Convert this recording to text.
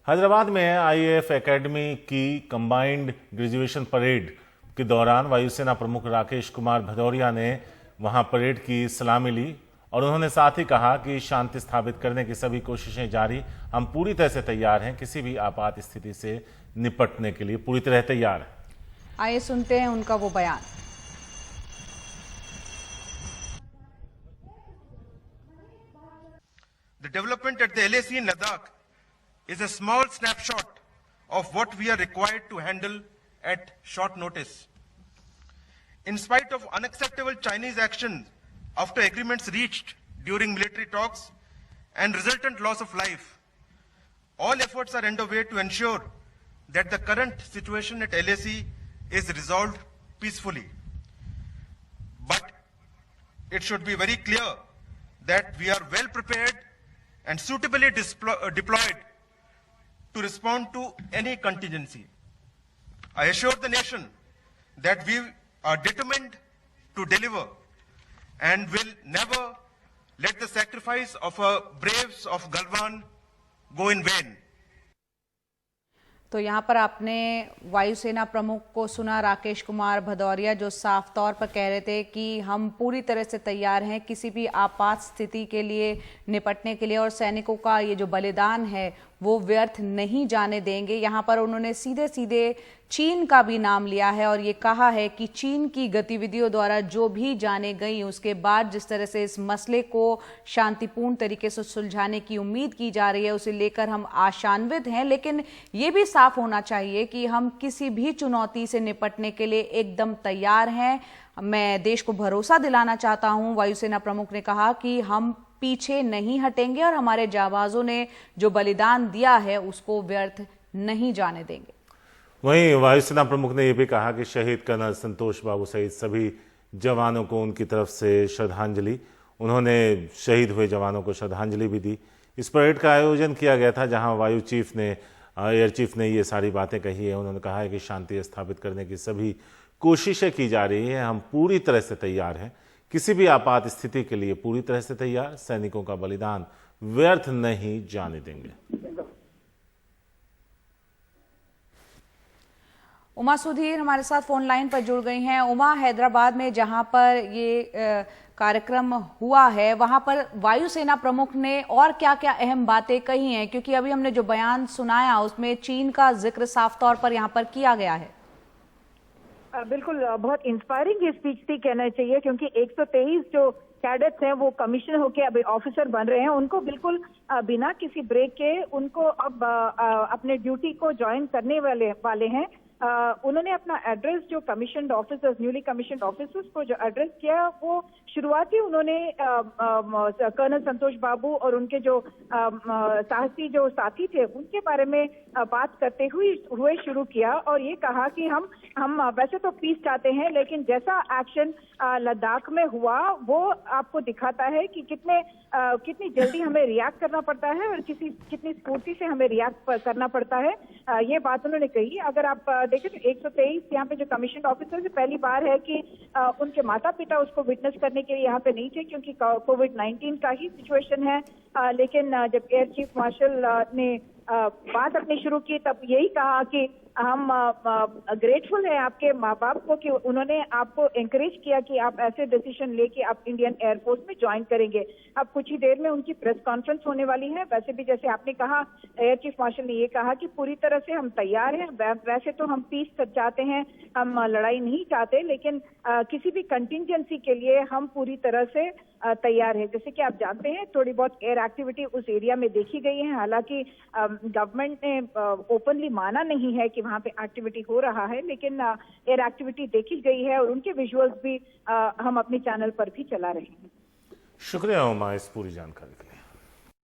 हैदराबाद में IAF academy की combined graduation parade के दौरान वायुसेना प्रमुख राकेश कुमार भदौरिया ने वहां परेड की सलामी ली और उन्होंने साथ ही कहा कि शांति स्थापित करने की सभी कोशिशें जारी, हम पूरी तरह से तैयार हैं, किसी भी आपात स्थिति से निपटने के लिए पूरी तरह तैयार हैं। आइए सुनते हैं उनका वो बयान। The development at the LAC in Ladakh is a small snapshot of what we are required to handle at short notice. In spite of unacceptable Chinese actions after agreements reached during military talks and resultant loss of life, all efforts are underway to ensure that the current situation at LAC is resolved peacefully. But it should be very clear that we are well prepared and suitably deployed to respond to any contingency. I assure the nation that we are determined to deliver and will never let the sacrifice of our braves of Galwan go in vain. तो यहाँ पर आपने वायुसेना प्रमुख को सुना, राकेश कुमार भदौरिया, जो साफ तौर पर कह रहे थे कि हम पूरी तरह से तैयार हैं किसी भी आपात स्थिति के लिए निपटने के लिए और सैनिकों का ये जो बलिदान है वो व्यर्थ नहीं जाने देंगे। यहाँ पर उन्होंने सीधे सीधे चीन का भी नाम लिया है और ये कहा है कि चीन की गतिविधियों द्वारा जो भी जाने गई, उसके बाद जिस तरह से इस मसले को शांतिपूर्ण तरीके से सुलझाने की उम्मीद की जा रही है, उसे लेकर हम आशान्वित हैं। लेकिन ये भी साफ होना चाहिए कि हम किसी भी चुनौती से निपटने के लिए एकदम तैयार हैं। मैं देश को भरोसा दिलाना चाहता हूं, वायुसेना प्रमुख ने कहा कि हम पीछे नहीं हटेंगे और हमारे जाबाजों ने जो बलिदान दिया है उसको व्यर्थ नहीं जाने देंगे। वहीं वायुसेना प्रमुख ने यह भी कहा कि शहीद कर्नल संतोष बाबू सहित सभी जवानों को उनकी तरफ से श्रद्धांजलि, उन्होंने शहीद हुए जवानों को श्रद्धांजलि भी दी। इस परेड का आयोजन किया गया था जहां एयर चीफ ने ये सारी बातें कही है। उन्होंने कहा है कि शांति स्थापित करने की सभी कोशिशें की जा रही है, हम पूरी तरह से तैयार हैं, किसी भी आपात स्थिति के लिए पूरी तरह से तैयार, सैनिकों का बलिदान व्यर्थ नहीं जाने देंगे। उमा सुधीर हमारे साथ फोन लाइन पर जुड़ गई हैं। उमा, हैदराबाद में जहां पर ये कार्यक्रम हुआ है वहां पर वायुसेना प्रमुख ने और क्या क्या अहम बातें कही हैं, क्योंकि अभी हमने जो बयान सुनाया उसमें चीन का जिक्र साफ तौर पर यहां पर किया गया है। बिल्कुल, बहुत इंस्पायरिंग स्पीच थी कहना चाहिए, क्योंकि 123 जो कैडेट्स हैं वो कमीशन होके अभी ऑफिसर बन रहे हैं, उनको बिल्कुल बिना किसी ब्रेक के उनको अब अपने ड्यूटी को ज्वाइन करने वाले हैं। उन्होंने अपना एड्रेस जो commissioned officers, newly commissioned officers को जो एड्रेस किया वो शुरुआती उन्होंने कर्नल संतोष बाबू और उनके जो साहसी जो साथी थे उनके बारे में बात करते हुए शुरू किया और ये कहा कि हम वैसे तो पीस चाहते हैं, लेकिन जैसा एक्शन लद्दाख में हुआ वो आपको दिखाता है कि कितनी जल्दी हमें रिएक्ट करना पड़ता है और कितनी स्फूर्ति से हमें रिएक्ट करना पड़ता है। ये बात उन्होंने कही। अगर आप देखें तो 123 यहाँ पे जो कमीशन ऑफिसर से पहली बार है कि उनके माता पिता उसको विटनेस करने के लिए यहाँ पे नहीं थे, क्योंकि कोविड-19 का ही सिचुएशन है। लेकिन जब एयर चीफ मार्शल ने बात अपनी शुरू की तब यही कहा कि हम ग्रेटफुल हैं आपके माँ बाप को कि उन्होंने आपको एनकरेज किया कि आप ऐसे डिसीजन लेके आप इंडियन एयरफोर्स में ज्वाइन करेंगे। अब कुछ ही देर में उनकी प्रेस कॉन्फ्रेंस होने वाली है। वैसे भी जैसे आपने कहा, एयर चीफ मार्शल ने ये कहा कि पूरी तरह से हम तैयार हैं। वैसे तो हम पीस चाहते हैं, हम लड़ाई नहीं चाहते, लेकिन किसी भी कंटिजेंसी के लिए हम पूरी तरह से तैयार है। जैसे कि आप जानते हैं थोड़ी बहुत एयर एक्टिविटी उस एरिया में देखी गई है, हालांकि गवर्नमेंट ने ओपनली माना नहीं है कि वहां पे एक्टिविटी हो रहा है, लेकिन एयर एक्टिविटी देखी गई है और उनके विजुअल्स भी हम अपने चैनल पर भी चला रहे हैं। शुक्रिया उमा इस पूरी जानकारी के लिए।